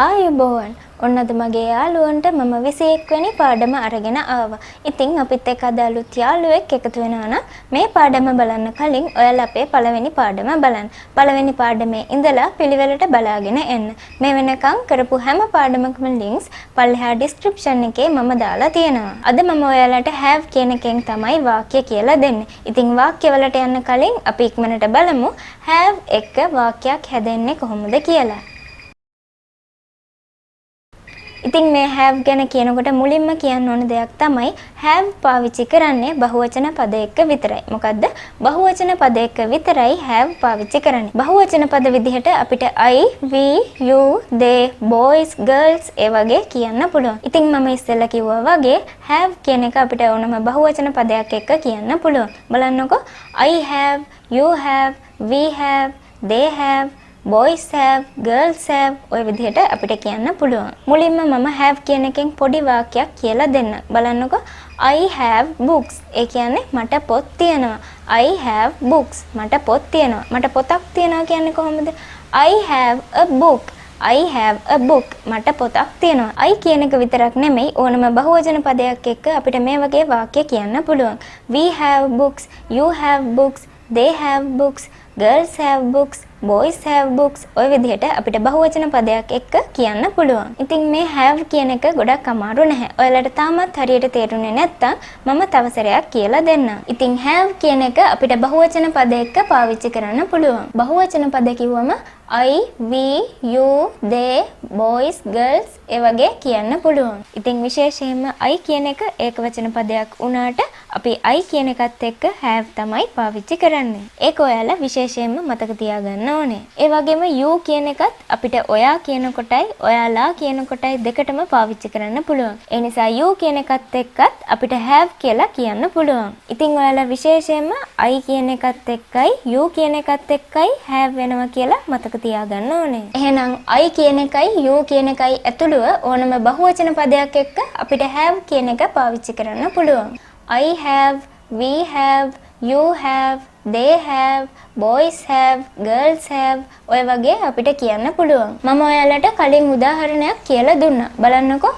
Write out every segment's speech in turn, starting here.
ආයුබෝවන්. ඔන්න අද මගේ යාළුවන්ට මම 21 වෙනි පාඩම අරගෙන ආවා. ඉතින් අපිත් එක්ක අද අලුත් යාළුවෙක් එකතු වෙනවා නම් මේ පාඩම බලන්න කලින් ඔයාලා අපේ පළවෙනි පාඩම බලන්න. පළවෙනි පාඩමේ ඉඳලා පිළිවෙලට බලාගෙන එන්න. මේ වෙනකන් කරපු හැම පාඩමකම links පල්ලෙහා description එකේ මම දාලා තියෙනවා. අද මම ඔයාලට have කියන එකෙන් තමයි වාක්‍ය කියලා දෙන්නේ. ඉතින් වාක්‍ය වලට යන්න කලින් අපි ඉක්මනට බලමු have එක වාක්‍යයක් හැදෙන්නේ කොහොමද කියලා. ඉතින් මේ have ගැන කියනකොට මුලින්ම කියන්න ඕන දෙයක් තමයි have පාවිච්චි කරන්නේ බහුවචන පද එක්ක විතරයි. මොකද්ද? බහුවචන පද එක්ක විතරයි have පාවිච්චි කරන්නේ. බහුවචන පද විදිහට අපිට I, we, you, they, boys, girls ඒ වගේ කියන්න පුළුවන්. ඉතින් මම ඉස්සෙල්ලා කිව්වා වගේ have කියන එක අපිට ඕනම බහුවචන පදයක් එක්ක කියන්න පුළුවන්. බලන්නකෝ I have, you have, we have, they have, boys have, girls have ඔය විදිහට අපිට කියන්න පුළුවන්. මුලින්ම මම have කියන එකෙන් පොඩි වාක්‍යයක් කියලා දෙන්න. බලන්නකෝ I have books. ඒ කියන්නේ මට පොත් තියෙනවා. I have books. මට පොත් තියෙනවා. මට පොතක් තියෙනවා කියන්නේ කොහොමද? I have a book. I have a book. මට පොතක් තියෙනවා. I කියන එක විතරක් නෙමෙයි ඕනම බහුවචන පදයක් එක්ක අපිට මේ වගේ වාක්‍ය කියන්න පුළුවන්. We have books. You have books. They have books. Girls have books. boys have books ඔය විදිහට අපිට බහුවචන පදයක් එක්ක කියන්න පුළුවන්. ඉතින් මේ have කියන එක ගොඩක් අමාරු නැහැ. ඔයාලට තාමත් හරියට තේරුනේ නැත්තම් මම තව සැරයක් කියලා දෙන්නම්. ඉතින් have කියන එක අපිට බහුවචන පද එක්ක පාවිච්චි කරන්න පුළුවන්. බහුවචන පද කිව්වම I, we, you, they, boys, girls ඒ වගේ කියන්න පුළුවන්. ඉතින් විශේෂයෙන්ම I කියන එක ඒකවචන පදයක් වුණාට අපි I කියන එකත් එක්ක have තමයි පාවිච්චි කරන්නේ. ඒක ඔයාලා විශේෂයෙන්ම මතක තියාගන්න ඕනේ. ඒ වගේම you කියන එකත් අපිට ඔයා කියන කොටයි ඔයාලා කියන කොටයි දෙකටම පාවිච්චි කරන්න පුළුවන්. ඒ නිසා you කියන එකත් එක්කත් අපිට have කියලා කියන්න පුළුවන්. ඉතින් ඔයාලා විශේෂයෙන්ම I කියන එකත් එක්කයි you කියන එකත් එක්කයි have වෙනවා කියලා මතක තියාගන්න ඕනේ. එහෙනම් I කියන එකයි you කියන එකයි ඇතුළුව ඕනම බහුවචන පදයක් එක්ක අපිට have කියන එක පාවිච්චි කරන්න පුළුවන්. I have, we have, you have, they have, boys have, girls have ඔය වගේ අපිට කියන්න පුළුවන්. මම ඔයාලට කලින් උදාහරණයක් කියලා දුන්නා. බලන්නකෝ.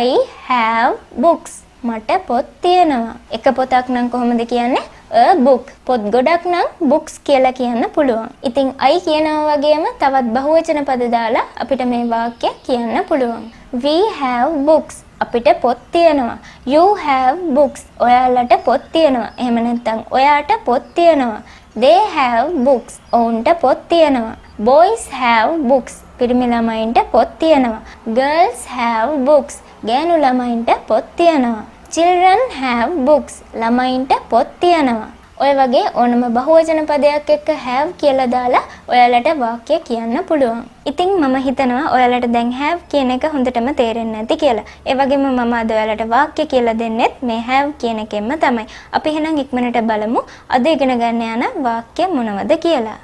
I have books. මට පොත් තියෙනවා. එක පොතක් නම් කොහොමද කියන්නේ? a book. පොත් ගොඩක් නම් books කියලා කියන්න පුළුවන්. ඉතින් I කියනවා වගේම තවත් බහුවචන පද දාලා අපිට මේ වාක්‍ය කියන්න පුළුවන්. We have books. අපිට පොත් තියෙනවා. You have books. ඔයාලට පොත් තියෙනවා. එහෙම නැත්නම් ඔයාට පොත් තියෙනවා. They have books. ඔවුන්ට පොත් තියෙනවා. Boys have books. පිරිමි ළමයින්ට පොත් තියෙනවා. Girls have books. ගෑනු ළමයින්ට පොත් තියෙනවා. Children have books. ළමයින්ට පොත් තියෙනවා. ඔය වගේ ඕනම බහුවචන පදයක් එක්ක have කියලා දාලා ඔයාලට වාක්‍ය කියන්න පුළුවන්. ඉතින් මම හිතනවා ඔයාලට දැන් have කියන එක හොඳටම තේරෙන්නේ නැති කියලා. ඒ වගේම මම අද ඔයාලට වාක්‍ය කියලා දෙන්නෙත් මේ have කියන එකෙන්ම තමයි. අපි එහෙනම් ඉක්මනට බලමු අද ඉගෙන ගන්න යන වාක්‍ය මොනවද කියලා.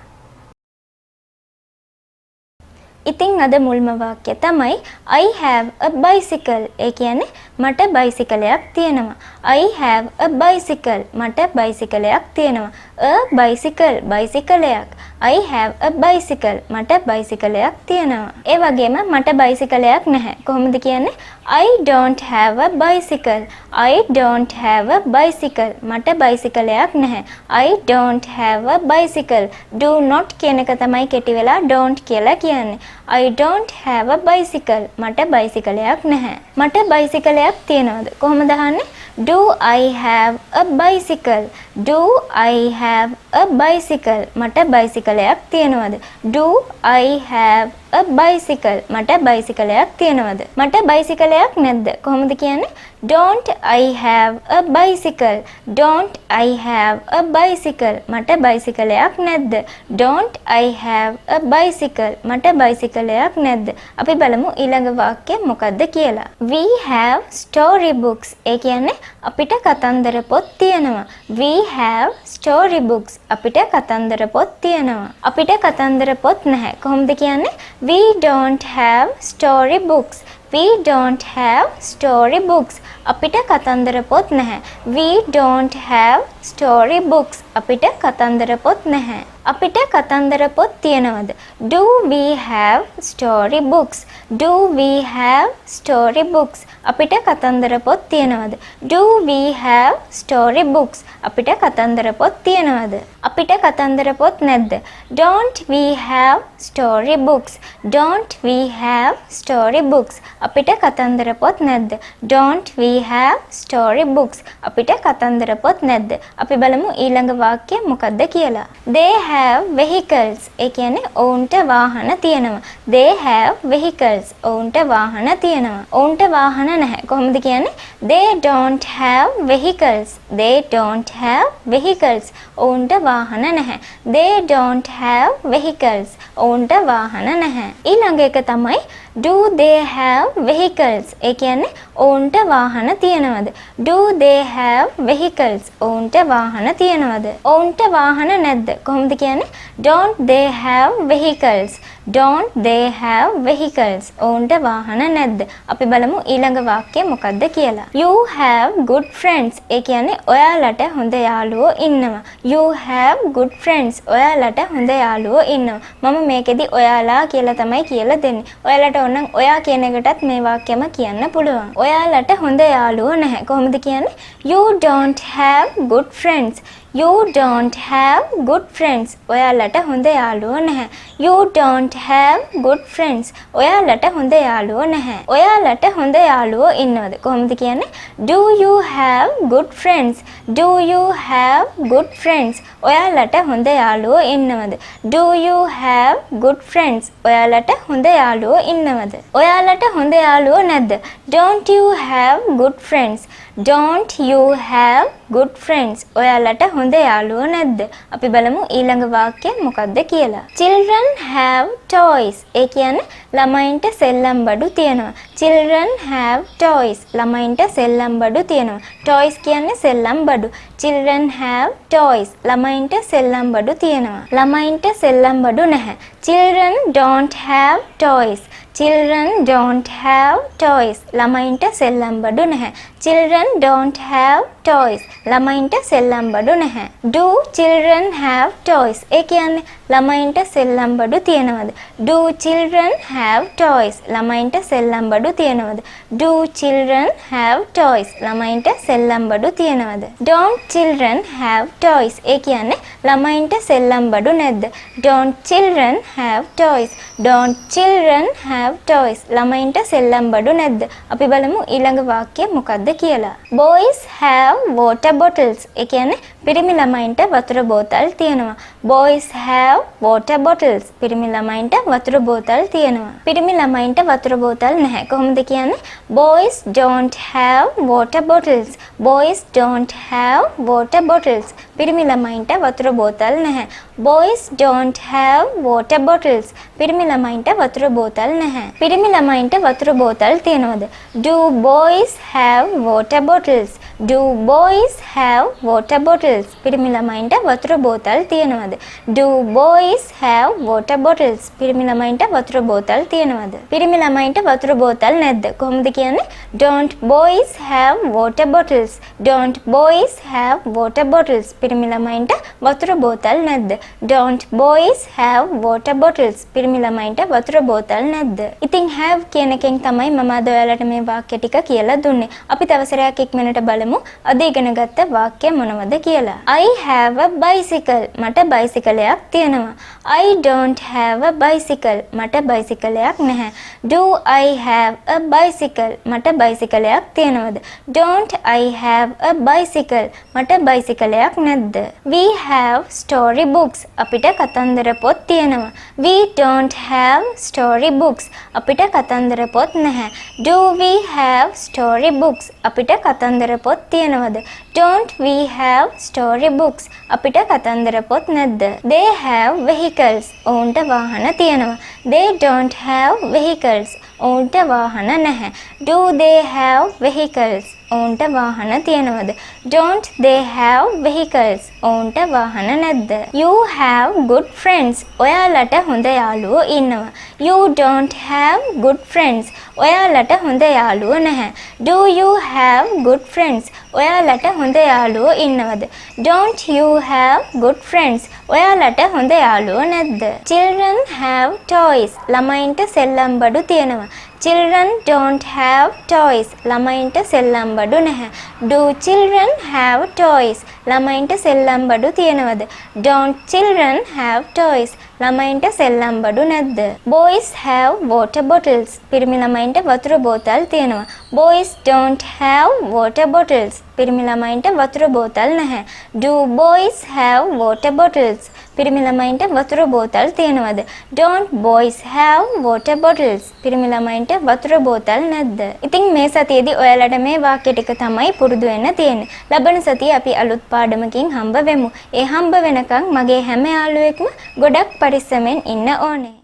ඉතින් අද මුල්ම වාක්‍ය තමයි I have a bicycle. ඒ කියන්නේ මට බයිසිකලයක් තියෙනවා. I have a bicycle. මට බයිසිකලයක් තියෙනවා. a bicycle බයිසිකලයක්. I have a bicycle. මට බයිසිකලයක් තියෙනවා. ඒ වගේම මට බයිසිකලයක් නැහැ. කොහොමද කියන්නේ? I don't have a bicycle. I don't have a bicycle. මට බයිසිකලයක් නැහැ. I don't have a bicycle. do not කියන එක තමයි කෙටි වෙලා don't කියලා කියන්නේ. I don't have a bicycle. මට බයිසිකලයක් නැහැ. මට බයිසිකලයක් තියෙනවද? කොහොමද අහන්නේ? Do I have a bicycle? Do I have a bicycle? මට බයිසිකලයක් තියෙනවද? Do I have a bicycle? මට බයිසිකලයක් තියෙනවද? මට බයිසිකලයක් නැද්ද? කොහොමද කියන්නේ? Don't I have a bicycle? Don't I have a bicycle? මට බයිසිකලයක් නැද්ද? Don't I have a bicycle? මට බයිසිකලයක් නැද්ද? අපි බලමු ඊළඟ වාක්‍ය මොකක්ද කියලා. We have storybooks. ඒ කියන්නේ අපිට කතන්දර පොත් තියෙනවා. We have storybooks. අපිට කතන්දර පොත් තියෙනවා. අපිට කතන්දර පොත් නැහැ. කොහොමද කියන්නේ? We don't have storybooks. We don't have storybooks. අපිට කතන්දර පොත් නැහැ. We don't have storybooks? අපිට කතන්දර පොත් නැහැ. අපිට කතන්දර පොත් තියෙනවද? Do we have storybooks? Do we have storybooks? අපිට කතන්දර පොත් තියෙනවද? Do we have storybooks? අපිට කතන්දර පොත් තියෙනවද? අපිට කතන්දර පොත් නැද්ද? Don't we have storybooks? Don't we have storybooks? අපිට කතන්දර පොත් නැද්ද? Don't we have storybooks? අපිට කතන්දර පොත් නැද්ද? අපි බලමු ඊළඟ වාක්‍යය මොකක්ද කියලා. They have vehicles. ඒ කියන්නේ ඔවුන්ට වාහන තියෙනවා. They have vehicles. ඔවුන්ට වාහන තියෙනවා. ඔවුන්ට වාහන නැහැ. කොහොමද කියන්නේ? They don't have vehicles. They don't have vehicles. ඔවුන්ට වාහන නැහැ. They don't have vehicles. ඔවුන්ට වාහන නැහැ. ඊළඟ එක තමයි do they have vehicles? ඒ කියන්නේ ඔවුන්ට වාහන තියෙනවද? Do they have vehicles? ඔවුන්ට වාහන තියෙනවද? ඔවුන්ට වාහන නැද්ද? කොහොමද කියන්නේ? Don't they have vehicles? Don't they have vehicles? ඔවුන්ට වාහන නැද්ද? අපි බලමු ඊළඟ වාක්‍යය මොකක්ද කියලා. You have good friends. ඒ කියන්නේ ඔයාලට හොඳ යාළුවෝ ඉන්නවා. You have good friends. ඔයාලට හොඳ යාළුවෝ ඉන්නවා. මම මේකෙදි ඔයාලා කියලා තමයි කියලා දෙන්නේ. ඔයාලට ඕනනම් ඔයා කියන එකටත් මේ වාක්‍යම කියන්න පුළුවන්. ඔයාලට හොඳ යාළුවෝ නැහැ. කොහොමද කියන්නේ? You don't have good friends. You don't have good friends. ඔයාලට හොඳ යාළුවෝ නැහැ. You don't have good friends. ඔයාලට හොඳ යාළුවෝ නැහැ. ඔයාලට හොඳ යාළුවෝ ඉන්නවද? කොහොමද කියන්නේ? Do you have good friends? Do you have good friends? ඔයාලට හොඳ යාළුවෝ ඉන්නවද? Do you have good friends? ඔයාලට හොඳ යාළුවෝ ඉන්නවද? ඔයාලට හොඳ යාළුවෝ නැද්ද? Don't you have good friends? Don't you have good friends? ඔයාලට හොඳ යාළුවෝ නැද්ද? අපි බලමු ඊළඟ වාක්‍යය මොකක්ද කියලා. Children have toys. ඒ කියන්නේ ළමයින්ට සෙල්ලම් බඩු තියෙනවා. Children have toys. ළමයින්ට සෙල්ලම් බඩු තියෙනවා. Toys කියන්නේ සෙල්ලම් බඩු. Children have toys. ළමයින්ට සෙල්ලම් බඩු තියෙනවා. ළමයින්ට සෙල්ලම් බඩු නැහැ. Children don't have toys. Children don't have toys. ළමයින්ට සෙල්ලම් බඩු නැහැ. Children don't have toys. ළමයින්ට සෙල්ලම් බඩු නැහැ. Do children have toys? ඒ කියන්නේ ළමයින්ට සෙල්ලම් බඩු තියෙනවද? Do children have toys? ළමයින්ට සෙල්ලම් බඩු තියෙනවද? Do children have toys? ළමයින්ට සෙල්ලම් බඩු තියෙනවද? Don't children have toys? ඒ කියන්නේ ළමයින්ට සෙල්ලම් බඩු නැද්ද? Don't children have toys? Don't children have toys? ළමයින්ට සෙල්ලම් බඩු නැද්ද? අපි බලමු ඊළඟ වාක්‍යය මොකක්ද කියලා. Boys have water bottles. ඒ කියන්නේ පිරිමි ළමයින්ට වතුර බෝතල් තියෙනවා. Boys have water bottles. පිරිමි ළමයින්ට වතුර බෝතල් තියෙනවා. පිරිමි ළමයින්ට වතුර බෝතල් නැහැ. කොහොමද කියන්නේ? Boys don't have water bottles. Boys don't have water bottles. පිරිමි ළමයින්ට වතුර බෝතල් නැහැ. Boys don't have water bottles. පිරිමි ළමයින්ට වතුර බෝතල් නැහැ. පිරිමි ළමයින්ට වතුර බෝතල් තියෙනවද? Do boys have water bottles? Do boys have water bottles? පිරිමි ළමයින්ට වතුර බෝතල් තියෙනවද? Do boys have water bottles? පිරිමි ළමයින්ට වතුර බෝතල් තියෙනවද? පිරිමි ළමයින්ට වතුර බෝතල් නැද්ද? කොහොමද කියන්නේ? Don't boys have water bottles? Don't boys have water bottles? පිරිමි ළමයින්ට වතුර බෝතල් නැද්ද? Don't boys have water bottles? පිරිමි ළමයින්ට වතුර බෝතල් නැද්ද? ඉතින් have කියන එකෙන් තමයි මම අද ඔයාලට මේ වාක්‍ය ටික කියලා දුන්නේ. අපි තව සැරයක් ඉක්මනට බලමු අද ඉගෙන ගත්ත වාක්‍ය මොනවද කියලා. I have a bicycle. මට බයිසිකලයක් තියෙනවා. I don't have a bicycle. මට බයිසිකලයක් නැහැ. Do I have a bicycle? මට බයිසිකලයක් තියෙනවද? Don't I have a bicycle? මට බයිසිකලයක් නැද්ද? We have storybooks. අපිට කතන්දර පොත් තියෙනවා. We don't have storybooks. අපිට කතන්දර පොත් නැහැ. Do we have storybooks? අපිට කතන්දර පොත් තියෙනවද? Don't we have storybooks? අපිට කතන්දර පොත් නැද්ද? They have vehicles. ඔවුන්ට වාහන තියෙනවා. They don't have vehicles. ඔවුන්ට වාහන නැහැ. Do they have vehicles? ඔවුන්ට වාහන තියෙනවද? Don't they have vehicles? ඔවුන්ට වාහන නැද්ද? You have good friends. ඔයාලට හොඳ යාළුවෝ ඉන්නවා. You don't have good friends. ඔයාලට හොඳ යාළුවෝ නැහැ. Do you have good friends? ඔයාලට හොඳ යාළුවෝ ඉන්නවද? Don't you have good friends? ඔයාලට හොඳ යාළුවෝ නැද්ද? Children have toys. ළමයින්ට සෙල්ලම් බඩු තියෙනවා. Children don't have toys. ළමයින්ට සෙල්ලම් බඩු නැහැ. Do children have toys? ළමයින්ට සෙල්ලම් බඩු තියෙනවද? Don't children have toys? ළමයින්ට සෙල්ලම් බඩු නැද්ද? Boys have water bottles. පිරිමි ළමයින්ට වතුර බෝතල් තියෙනවා. Boys don't have water bottles. පිරිමි ළමයින්ට වතුර බෝතල් නැහැ. Do boys have water bottles? පිරිමි ළමයින්ට වතුර බෝතල් තියෙනවද? Don't boys have water bottles? පිරිමි ළමයින්ට වතුර බෝතල් නැද්ද? ඉතින් මේ සතියේදී ඔයාලට මේ වාක්‍ය ටික තමයි පුරුදු වෙන්න තියෙන්නේ. ලබන සතියේ අපි අලුත් පාඩමකින් හම්බ වෙමු. ඒ හම්බ වෙනකන් මගේ හැම යාළුවෙක්ම ගොඩක් පරිස්සමෙන් ඉන්න ඕනේ.